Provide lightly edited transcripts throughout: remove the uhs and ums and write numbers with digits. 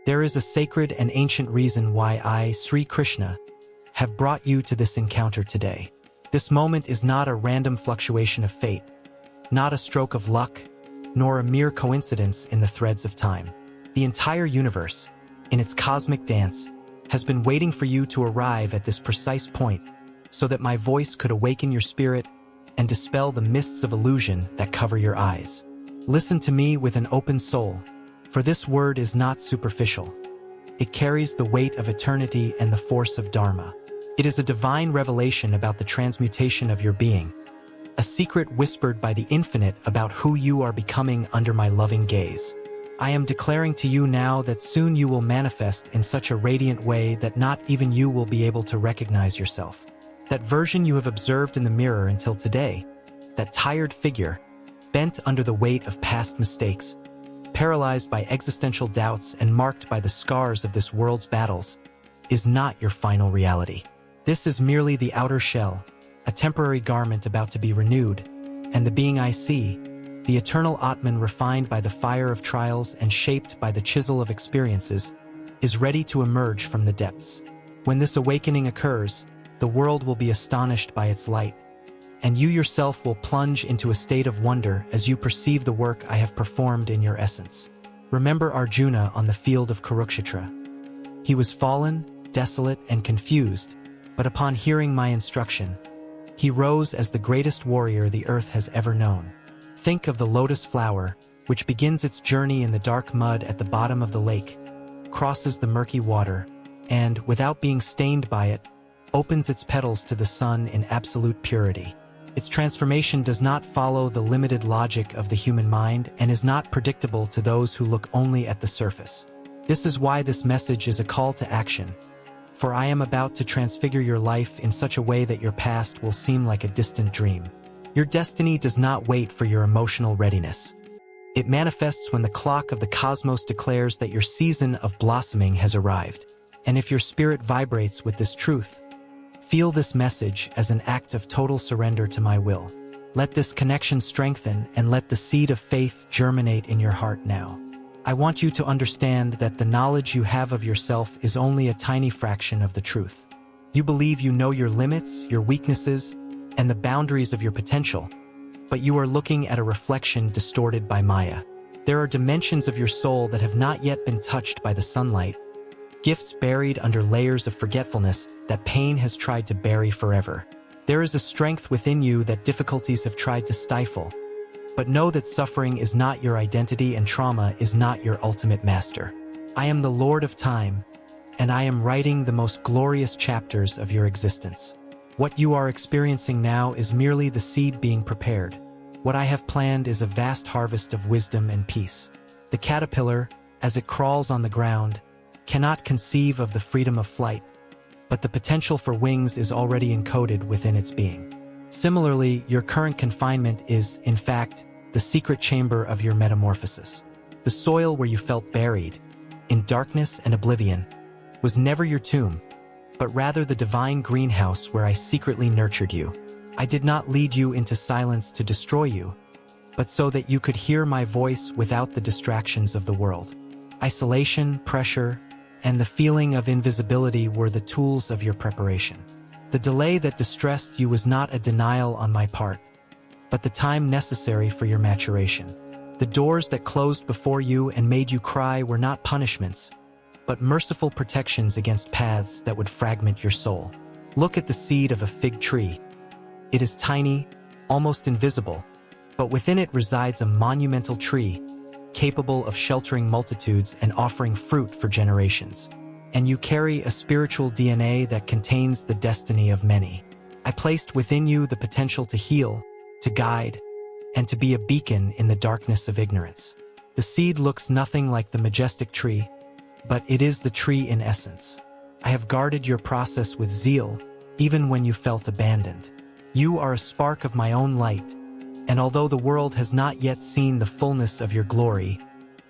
There is a sacred and ancient reason why I, Sri Krishna, have brought you to this encounter today. This moment is not a random fluctuation of fate, not a stroke of luck, nor a mere coincidence in the threads of time. The entire universe, in its cosmic dance, has been waiting for you to arrive at this precise point so that my voice could awaken your spirit and dispel the mists of illusion that cover your eyes. Listen to me with an open soul, for this word is not superficial. It carries the weight of eternity and the force of Dharma. It is a divine revelation about the transmutation of your being, a secret whispered by the infinite about who you are becoming under my loving gaze. I am declaring to you now that soon you will manifest in such a radiant way that not even you will be able to recognize yourself. That version you have observed in the mirror until today, that tired figure, bent under the weight of past mistakes, paralyzed by existential doubts and marked by the scars of this world's battles, is not your final reality. This is merely the outer shell, a temporary garment about to be renewed, and the being I see, the eternal Atman refined by the fire of trials and shaped by the chisel of experiences, is ready to emerge from the depths. When this awakening occurs, the world will be astonished by its light, and you yourself will plunge into a state of wonder as you perceive the work I have performed in your essence. Remember Arjuna on the field of Kurukshetra. He was fallen, desolate, and confused, but upon hearing my instruction, he rose as the greatest warrior the earth has ever known. Think of the lotus flower, which begins its journey in the dark mud at the bottom of the lake, crosses the murky water, and, without being stained by it, opens its petals to the sun in absolute purity. Its transformation does not follow the limited logic of the human mind and is not predictable to those who look only at the surface. This is why this message is a call to action, for I am about to transfigure your life in such a way that your past will seem like a distant dream. Your destiny does not wait for your emotional readiness. It manifests when the clock of the cosmos declares that your season of blossoming has arrived. And if your spirit vibrates with this truth, feel this message as an act of total surrender to my will. Let this connection strengthen and let the seed of faith germinate in your heart now. I want you to understand that the knowledge you have of yourself is only a tiny fraction of the truth. You believe you know your limits, your weaknesses, and the boundaries of your potential, but you are looking at a reflection distorted by Maya. There are dimensions of your soul that have not yet been touched by the sunlight, gifts buried under layers of forgetfulness that pain has tried to bury forever. There is a strength within you that difficulties have tried to stifle, but know that suffering is not your identity and trauma is not your ultimate master. I am the Lord of Time, and I am writing the most glorious chapters of your existence. What you are experiencing now is merely the seed being prepared. What I have planned is a vast harvest of wisdom and peace. The caterpillar, as it crawls on the ground, cannot conceive of the freedom of flight, but the potential for wings is already encoded within its being. Similarly, your current confinement is, in fact, the secret chamber of your metamorphosis. The soil where you felt buried, in darkness and oblivion, was never your tomb, but rather the divine greenhouse where I secretly nurtured you. I did not lead you into silence to destroy you, but so that you could hear my voice without the distractions of the world. Isolation, pressure, and the feeling of invisibility were the tools of your preparation. The delay that distressed you was not a denial on my part, but the time necessary for your maturation. The doors that closed before you and made you cry were not punishments, but merciful protections against paths that would fragment your soul. Look at the seed of a fig tree. It is tiny, almost invisible, but within it resides a monumental tree, capable of sheltering multitudes and offering fruit for generations. And you carry a spiritual DNA that contains the destiny of many. I placed within you the potential to heal, to guide, and to be a beacon in the darkness of ignorance. The seed looks nothing like the majestic tree, but it is the tree in essence. I have guarded your process with zeal, even when you felt abandoned. You are a spark of my own light, and although the world has not yet seen the fullness of your glory,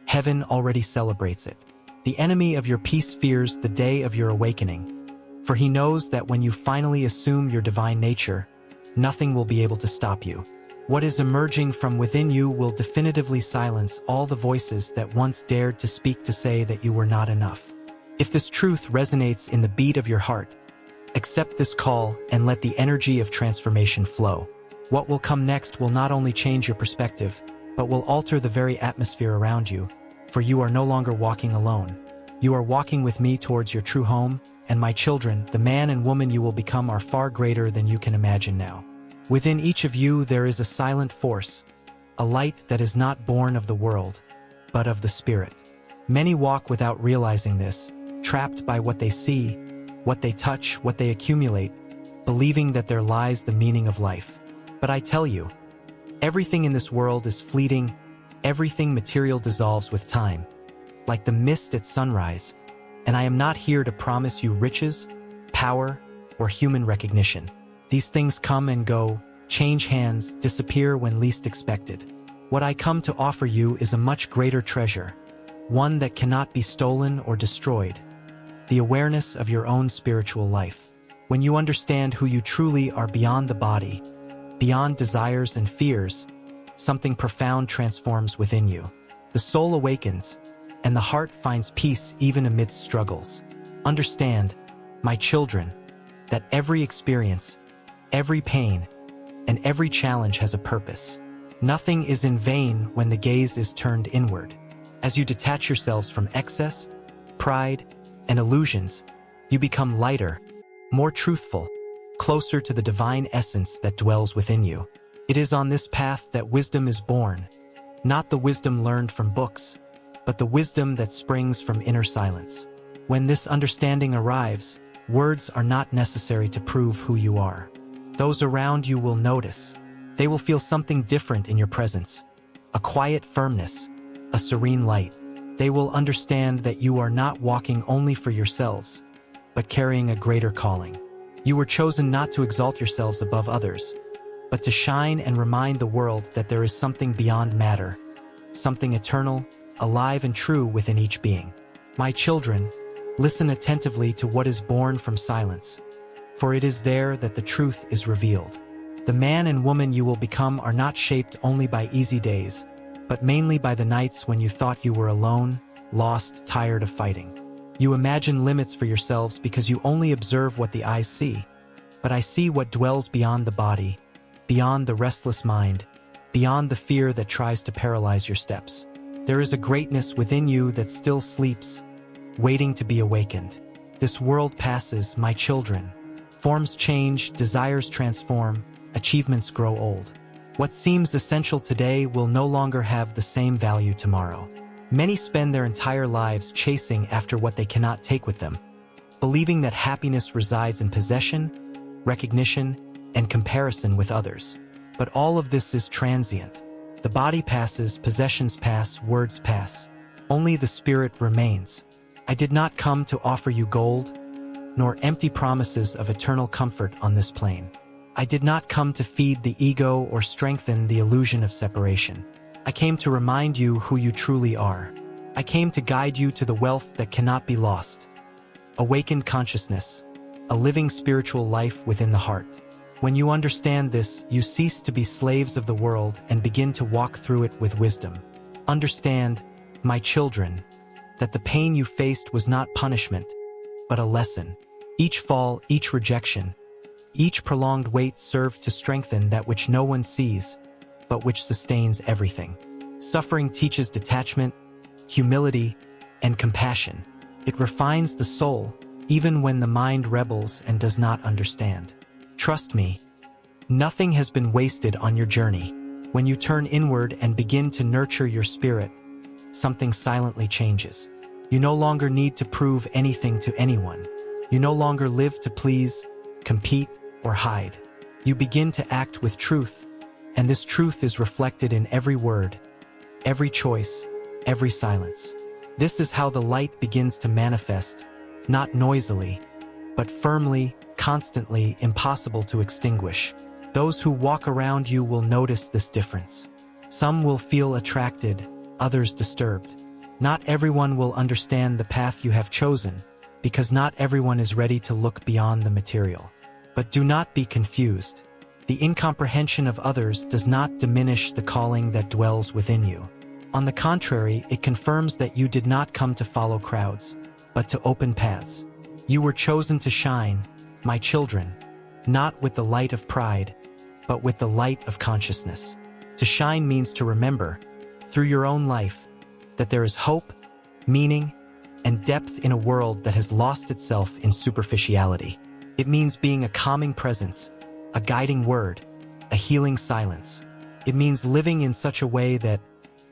heaven already celebrates it. The enemy of your peace fears the day of your awakening, for he knows that when you finally assume your divine nature, nothing will be able to stop you. What is emerging from within you will definitively silence all the voices that once dared to speak to say that you were not enough. If this truth resonates in the beat of your heart, accept this call and let the energy of transformation flow. What will come next will not only change your perspective, but will alter the very atmosphere around you, for you are no longer walking alone. You are walking with me towards your true home, and my children, the man and woman you will become are far greater than you can imagine now. Within each of you there is a silent force, a light that is not born of the world, but of the Spirit. Many walk without realizing this, trapped by what they see, what they touch, what they accumulate, believing that there lies the meaning of life. But I tell you, everything in this world is fleeting, everything material dissolves with time, like the mist at sunrise, and I am not here to promise you riches, power, or human recognition. These things come and go, change hands, disappear when least expected. What I come to offer you is a much greater treasure, one that cannot be stolen or destroyed, the awareness of your own spiritual life. When you understand who you truly are beyond the body, beyond desires and fears, something profound transforms within you. The soul awakens, and the heart finds peace even amidst struggles. Understand, my children, that every experience, every pain, and every challenge has a purpose. Nothing is in vain when the gaze is turned inward. As you detach yourselves from excess, pride, and illusions, you become lighter, more truthful, closer to the divine essence that dwells within you. It is on this path that wisdom is born, not the wisdom learned from books, but the wisdom that springs from inner silence. When this understanding arrives, words are not necessary to prove who you are. Those around you will notice. They will feel something different in your presence, a quiet firmness, a serene light. They will understand that you are not walking only for yourselves, but carrying a greater calling. You were chosen not to exalt yourselves above others, but to shine and remind the world that there is something beyond matter, something eternal, alive and true within each being. My children, listen attentively to what is born from silence, for it is there that the truth is revealed. The man and woman you will become are not shaped only by easy days, but mainly by the nights when you thought you were alone, lost, tired of fighting. You imagine limits for yourselves because you only observe what the eyes see, but I see what dwells beyond the body, beyond the restless mind, beyond the fear that tries to paralyze your steps. There is a greatness within you that still sleeps, waiting to be awakened. This world passes, my children. Forms change, desires transform, achievements grow old. What seems essential today will no longer have the same value tomorrow. Many spend their entire lives chasing after what they cannot take with them, believing that happiness resides in possession, recognition, and comparison with others. But all of this is transient. The body passes, possessions pass, words pass. Only the spirit remains. I did not come to offer you gold, nor empty promises of eternal comfort on this plane. I did not come to feed the ego or strengthen the illusion of separation. I came to remind you who you truly are. I came to guide you to the wealth that cannot be lost. Awakened consciousness, a living spiritual life within the heart. When you understand this, you cease to be slaves of the world and begin to walk through it with wisdom. Understand, my children, that the pain you faced was not punishment, but a lesson. Each fall, each rejection, each prolonged wait served to strengthen that which no one sees, but which sustains everything. Suffering teaches detachment, humility, and compassion. It refines the soul, even when the mind rebels and does not understand. Trust me, nothing has been wasted on your journey. When you turn inward and begin to nurture your spirit, something silently changes. You no longer need to prove anything to anyone. You no longer live to please, compete, or hide. You begin to act with truth, and this truth is reflected in every word, every choice, every silence. This is how the light begins to manifest, not noisily, but firmly, constantly, impossible to extinguish. Those who walk around you will notice this difference. Some will feel attracted, others disturbed. Not everyone will understand the path you have chosen, because not everyone is ready to look beyond the material. But do not be confused. The incomprehension of others does not diminish the calling that dwells within you. On the contrary, it confirms that you did not come to follow crowds, but to open paths. You were chosen to shine, my children, not with the light of pride, but with the light of consciousness. To shine means to remember, through your own life, that there is hope, meaning, and depth in a world that has lost itself in superficiality. It means being a calming presence, a guiding word, a healing silence. It means living in such a way that,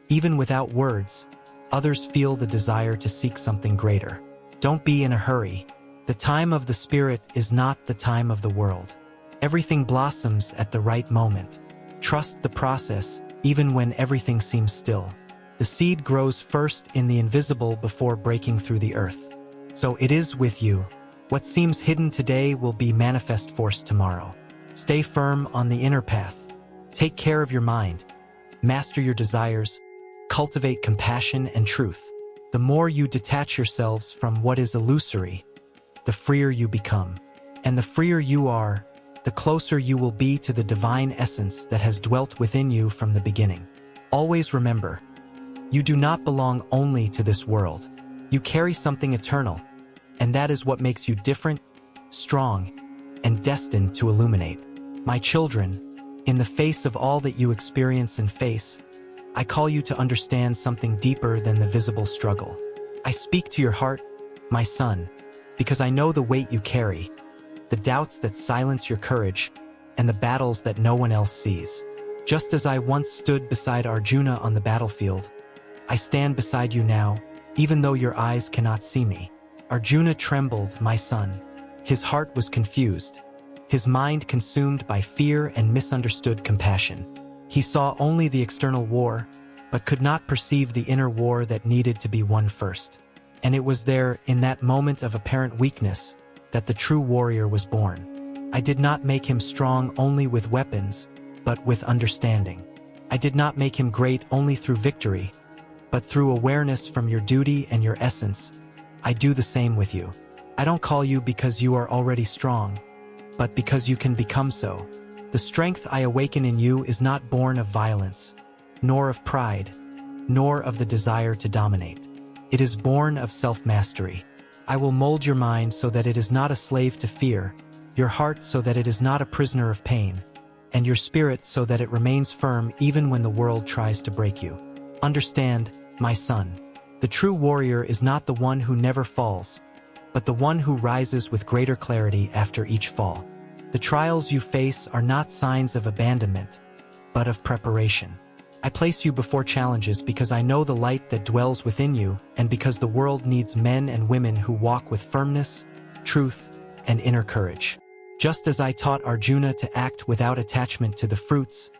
even without words, others feel the desire to seek something greater. Don't be in a hurry. The time of the Spirit is not the time of the world. Everything blossoms at the right moment. Trust the process, even when everything seems still. The seed grows first in the invisible before breaking through the earth. So it is with you. What seems hidden today will be manifest force tomorrow. Stay firm on the inner path. Take care of your mind. Master your desires. Cultivate compassion and truth. The more you detach yourselves from what is illusory, the freer you become. And the freer you are, the closer you will be to the divine essence that has dwelt within you from the beginning. Always remember, you do not belong only to this world. You carry something eternal, and that is what makes you different, strong, and destined to illuminate. My children, in the face of all that you experience and face, I call you to understand something deeper than the visible struggle. I speak to your heart, my son, because I know the weight you carry, the doubts that silence your courage, and the battles that no one else sees. Just as I once stood beside Arjuna on the battlefield, I stand beside you now, even though your eyes cannot see me. Arjuna trembled, my son. His heart was confused, his mind consumed by fear and misunderstood compassion. He saw only the external war, but could not perceive the inner war that needed to be won first. And it was there, in that moment of apparent weakness, that the true warrior was born. I did not make him strong only with weapons, but with understanding. I did not make him great only through victory, but through awareness from your duty and your essence. I do the same with you. I don't call you because you are already strong, but because you can become so. The strength I awaken in you is not born of violence, nor of pride, nor of the desire to dominate. It is born of self-mastery. I will mold your mind so that it is not a slave to fear, your heart so that it is not a prisoner of pain, and your spirit so that it remains firm even when the world tries to break you. Understand, my son, the true warrior is not the one who never falls, but the one who rises with greater clarity after each fall. The trials you face are not signs of abandonment, but of preparation. I place you before challenges because I know the light that dwells within you, and because the world needs men and women who walk with firmness, truth, and inner courage. Just as I taught Arjuna to act without attachment to the fruits,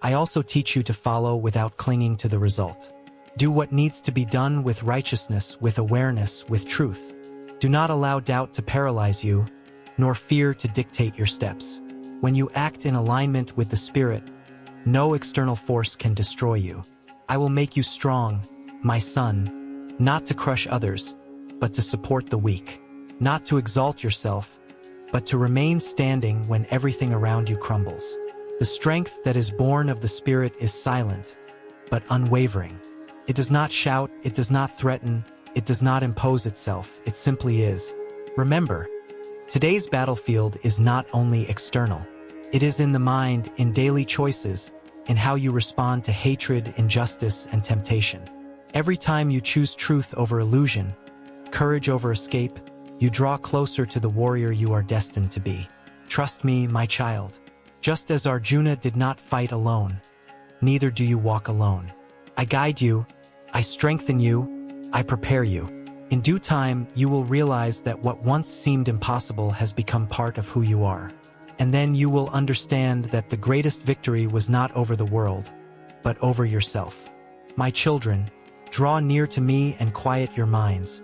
I also teach you to follow without clinging to the result. Do what needs to be done with righteousness, with awareness, with truth. Do not allow doubt to paralyze you, nor fear to dictate your steps. When you act in alignment with the Spirit, no external force can destroy you. I will make you strong, my son, not to crush others, but to support the weak, not to exalt yourself, but to remain standing when everything around you crumbles. The strength that is born of the Spirit is silent, but unwavering. It does not shout, it does not threaten, it does not impose itself, it simply is. Remember, today's battlefield is not only external. It is in the mind, in daily choices, in how you respond to hatred, injustice, and temptation. Every time you choose truth over illusion, courage over escape, you draw closer to the warrior you are destined to be. Trust me, my child. Just as Arjuna did not fight alone, neither do you walk alone. I guide you, I strengthen you, I prepare you. In due time, you will realize that what once seemed impossible has become part of who you are. And then you will understand that the greatest victory was not over the world, but over yourself. My children, draw near to me and quiet your minds,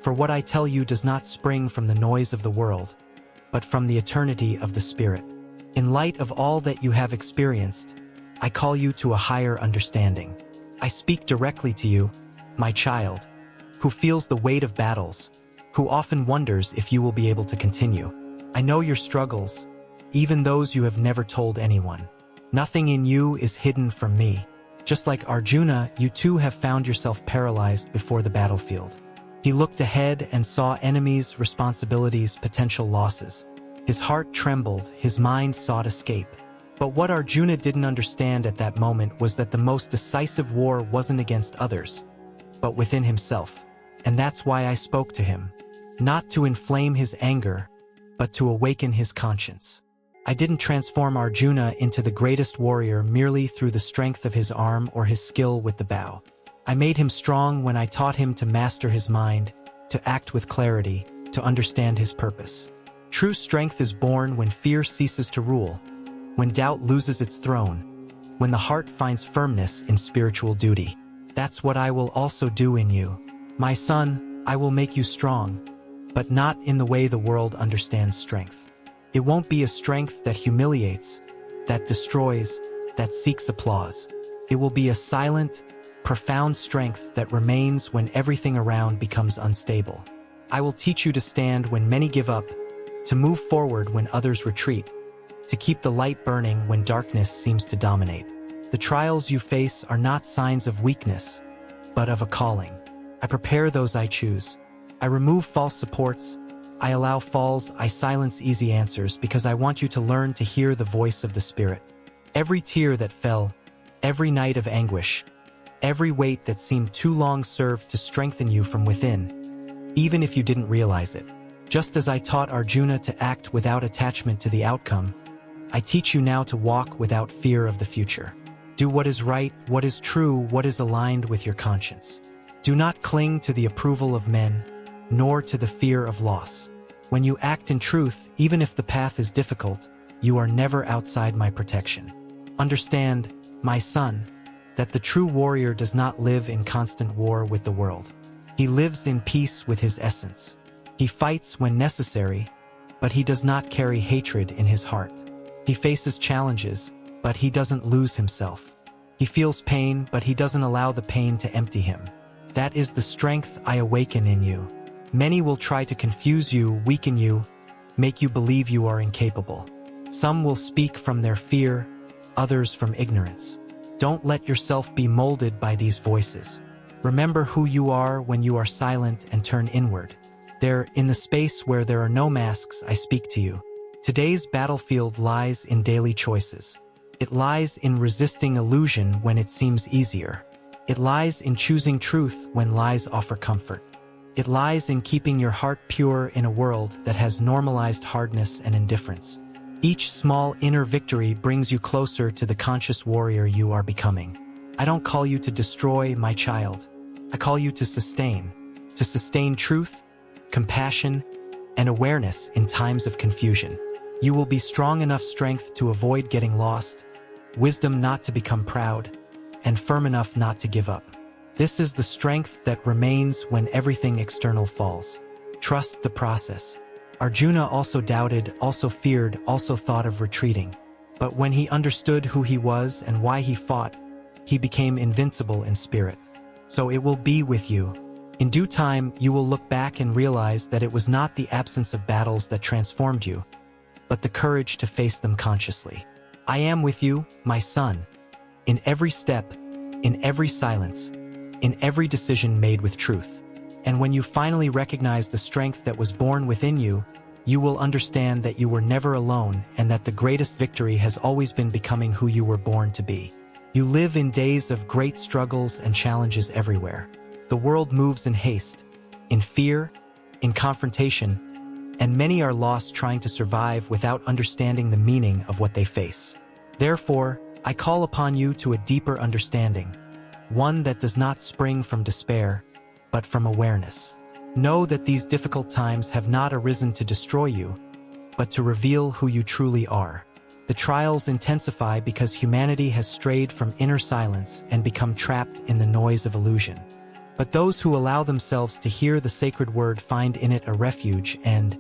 for what I tell you does not spring from the noise of the world, but from the eternity of the Spirit. In light of all that you have experienced, I call you to a higher understanding. I speak directly to you, my child, who feels the weight of battles, who often wonders if you will be able to continue. I know your struggles, even those you have never told anyone. Nothing in you is hidden from me. Just like Arjuna, you too have found yourself paralyzed before the battlefield. He looked ahead and saw enemies, responsibilities, potential losses. His heart trembled, his mind sought escape. But what Arjuna didn't understand at that moment was that the most decisive war wasn't against others, but within himself. And that's why I spoke to him. Not to inflame his anger, but to awaken his conscience. I didn't transform Arjuna into the greatest warrior merely through the strength of his arm or his skill with the bow. I made him strong when I taught him to master his mind, to act with clarity, to understand his purpose. True strength is born when fear ceases to rule, when doubt loses its throne, when the heart finds firmness in spiritual duty. That's what I will also do in you. My son, I will make you strong, but not in the way the world understands strength. It won't be a strength that humiliates, that destroys, that seeks applause. It will be a silent, profound strength that remains when everything around becomes unstable. I will teach you to stand when many give up, to move forward when others retreat, to keep the light burning when darkness seems to dominate. The trials you face are not signs of weakness, but of a calling. I prepare those I choose. I remove false supports. I allow falls. I silence easy answers because I want you to learn to hear the voice of the Spirit. Every tear that fell, every night of anguish, every weight that seemed too long served to strengthen you from within, even if you didn't realize it. Just as I taught Arjuna to act without attachment to the outcome, I teach you now to walk without fear of the future. Do what is right, what is true, what is aligned with your conscience. Do not cling to the approval of men, nor to the fear of loss. When you act in truth, even if the path is difficult, you are never outside my protection. Understand, my son, that the true warrior does not live in constant war with the world. He lives in peace with his essence. He fights when necessary, but he does not carry hatred in his heart. He faces challenges, but he doesn't lose himself. He feels pain, but he doesn't allow the pain to empty him. That is the strength I awaken in you. Many will try to confuse you, weaken you, make you believe you are incapable. Some will speak from their fear, others from ignorance. Don't let yourself be molded by these voices. Remember who you are when you are silent and turn inward. There, in the space where there are no masks, I speak to you. Today's battlefield lies in daily choices. It lies in resisting illusion when it seems easier. It lies in choosing truth when lies offer comfort. It lies in keeping your heart pure in a world that has normalized hardness and indifference. Each small inner victory brings you closer to the conscious warrior you are becoming. I don't call you to destroy, my child. I call you to sustain truth, compassion, and awareness in times of confusion. You will be strong enough strength to avoid getting lost, wisdom not to become proud, and firm enough not to give up. This is the strength that remains when everything external falls. Trust the process. Arjuna also doubted, also feared, also thought of retreating. But when he understood who he was and why he fought, he became invincible in spirit. So it will be with you. In due time, you will look back and realize that it was not the absence of battles that transformed you, but the courage to face them consciously. I am with you, my son, in every step, in every silence, in every decision made with truth. And when you finally recognize the strength that was born within you, you will understand that you were never alone and that the greatest victory has always been becoming who you were born to be. You live in days of great struggles and challenges everywhere. The world moves in haste, in fear, in confrontation, and many are lost trying to survive without understanding the meaning of what they face. Therefore, I call upon you to a deeper understanding, one that does not spring from despair, but from awareness. Know that these difficult times have not arisen to destroy you, but to reveal who you truly are. The trials intensify because humanity has strayed from inner silence and become trapped in the noise of illusion. But those who allow themselves to hear the sacred word find in it a refuge and,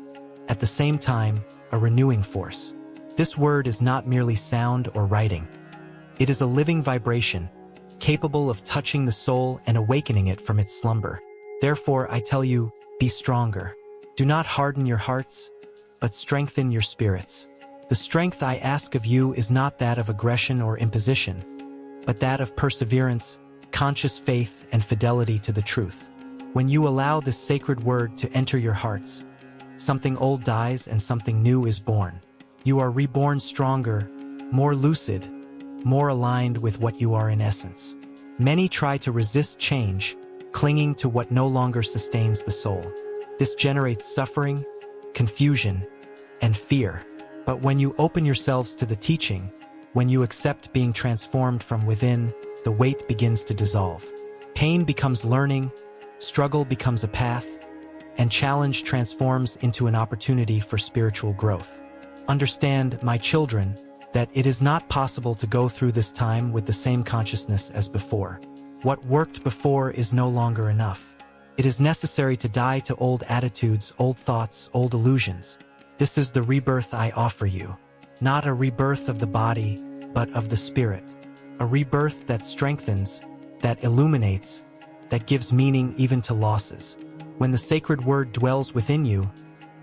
at the same time, a renewing force. This word is not merely sound or writing. It is a living vibration, capable of touching the soul and awakening it from its slumber. Therefore, I tell you, be stronger. Do not harden your hearts, but strengthen your spirits. The strength I ask of you is not that of aggression or imposition, but that of perseverance, conscious faith, and fidelity to the truth. When you allow this sacred word to enter your hearts, something old dies and something new is born. You are reborn stronger, more lucid, more aligned with what you are in essence. Many try to resist change, clinging to what no longer sustains the soul. This generates suffering, confusion, and fear. But when you open yourselves to the teaching, when you accept being transformed from within, the weight begins to dissolve. Pain becomes learning, struggle becomes a path, and challenge transforms into an opportunity for spiritual growth. Understand, my children, that it is not possible to go through this time with the same consciousness as before. What worked before is no longer enough. It is necessary to die to old attitudes, old thoughts, old illusions. This is the rebirth I offer you. Not a rebirth of the body, but of the spirit. A rebirth that strengthens, that illuminates, that gives meaning even to losses. When the sacred word dwells within you,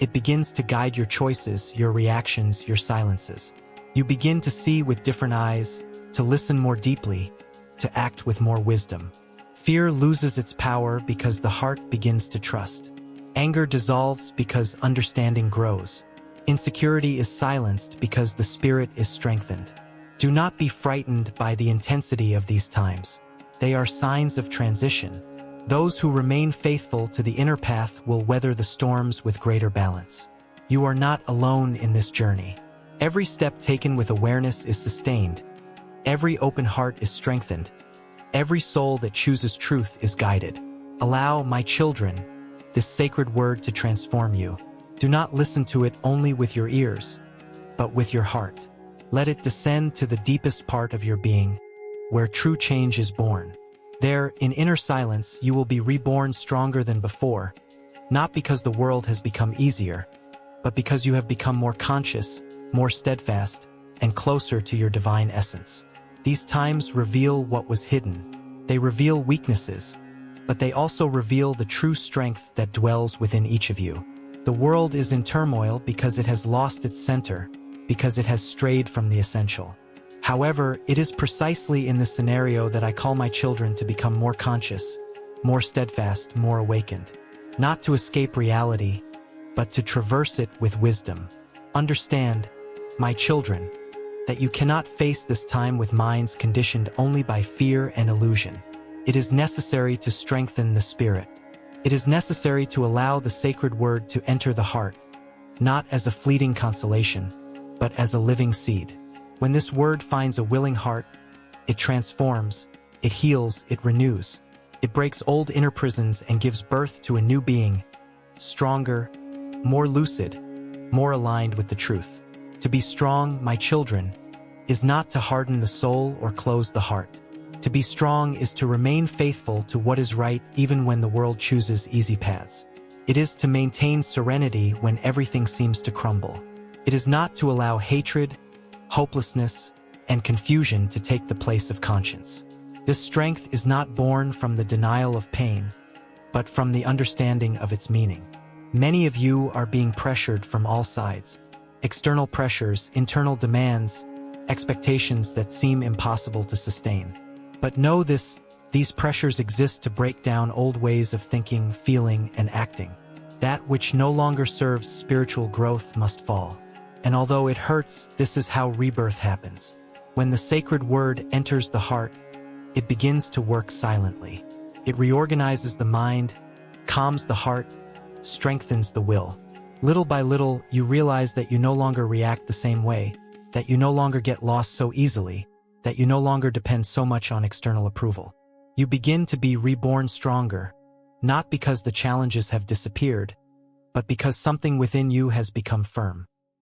it begins to guide your choices, your reactions, your silences. You begin to see with different eyes, to listen more deeply, to act with more wisdom. Fear loses its power because the heart begins to trust. Anger dissolves because understanding grows. Insecurity is silenced because the spirit is strengthened. Do not be frightened by the intensity of these times. They are signs of transition. Those who remain faithful to the inner path will weather the storms with greater balance. You are not alone in this journey. Every step taken with awareness is sustained. Every open heart is strengthened. Every soul that chooses truth is guided. Allow, my children, this sacred word to transform you. Do not listen to it only with your ears, but with your heart. Let it descend to the deepest part of your being, where true change is born. There, in inner silence, you will be reborn stronger than before, not because the world has become easier, but because you have become more conscious, more steadfast, and closer to your divine essence. These times reveal what was hidden. They reveal weaknesses, but they also reveal the true strength that dwells within each of you. The world is in turmoil because it has lost its center, because it has strayed from the essential. However, it is precisely in this scenario that I call my children to become more conscious, more steadfast, more awakened. Not to escape reality, but to traverse it with wisdom. Understand, my children, that you cannot face this time with minds conditioned only by fear and illusion. It is necessary to strengthen the spirit. It is necessary to allow the sacred word to enter the heart, not as a fleeting consolation, but as a living seed. When this word finds a willing heart, it transforms, it heals, it renews. It breaks old inner prisons and gives birth to a new being, stronger, more lucid, more aligned with the truth. To be strong, my children, is not to harden the soul or close the heart. To be strong is to remain faithful to what is right even when the world chooses easy paths. It is to maintain serenity when everything seems to crumble. It is not to allow hatred, hopelessness, and confusion to take the place of conscience. This strength is not born from the denial of pain, but from the understanding of its meaning. Many of you are being pressured from all sides. External pressures, internal demands, expectations that seem impossible to sustain. But know this, these pressures exist to break down old ways of thinking, feeling, and acting. That which no longer serves spiritual growth must fall. And although it hurts, this is how rebirth happens. When the sacred word enters the heart, it begins to work silently. It reorganizes the mind, calms the heart, strengthens the will. Little by little, you realize that you no longer react the same way, that you no longer get lost so easily, that you no longer depend so much on external approval. You begin to be reborn stronger, not because the challenges have disappeared, but because something within you has become firm.